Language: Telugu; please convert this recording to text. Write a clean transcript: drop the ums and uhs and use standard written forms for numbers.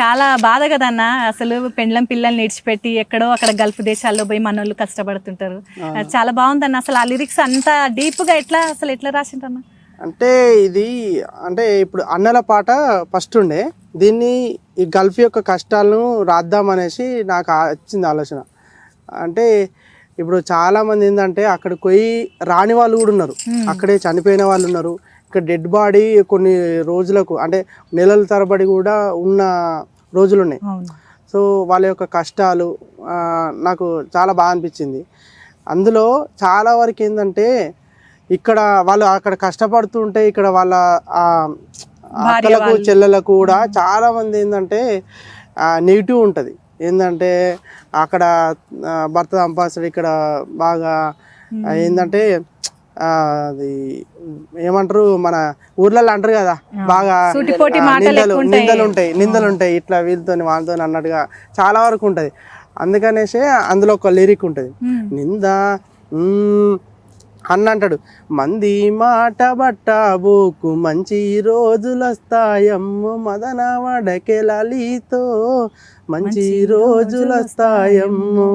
చాలా బాధ కదన్న, అసలు పెండ్లం పిల్లల్ని ఇడిచిపెట్టి ఎక్కడో అక్కడ గల్ఫ్ దేశాల్లో పోయి మనోళ్ళు కష్టపడుతుంటారు. చాలా బాగుందన్న, అసలు ఆ లిరిక్స్ అంత డీప్ గా ఎట్లా రాసిండ్రన్న? అంటే ఇది అంటే ఇప్పుడు అన్నల పాట ఫస్ట్ ఉండే, దీన్ని ఈ గల్ఫ్ యొక్క కష్టాలను రాద్దామనేసి నాకు వచ్చింది ఆలోచన. అంటే ఇప్పుడు చాలా మంది ఏంటంటే అక్కడికి పోయి రాని వాళ్ళు కూడా ఉన్నారు, అక్కడే చనిపోయిన వాళ్ళు ఉన్నారు, ఇక్కడ డెడ్ బాడీ కొన్ని రోజులకు అంటే నెలల తరబడి కూడా ఉన్న రోజులు ఉన్నాయి. సో వాళ్ళ యొక్క కష్టాలు నాకు చాలా బాగా అనిపించింది. అందులో చాలా వరకు ఏంటంటే ఇక్కడ వాళ్ళు అక్కడ కష్టపడుతూ ఉంటే ఇక్కడ వాళ్ళ అక్కలకు చెల్లెలకు కూడా చాలా మంది ఏంటంటే నెగిటివ్ ఉంటుంది. ఏంటంటే అక్కడ భర్త సంపాదిస్తాడు, ఇక్కడ బాగా ఏంటంటే అది ఏమంటారు మన ఊర్లలో అంటారు కదా, బాగా నిందలు ఉంటాయి ఇట్లా వీళ్ళతో వాళ్ళతో అన్నట్టుగా చాలా వరకు ఉంటుంది. అందుకనేసి అందులో ఒక లిరిక్ ఉంటుంది, నింద అన్న అంటాడు, మంది మాట బట్టాబోకు మంచి రోజులు వస్తాయమ్ము మదన వడకె లలితో మంచి రోజులు వస్తాయమ్ము.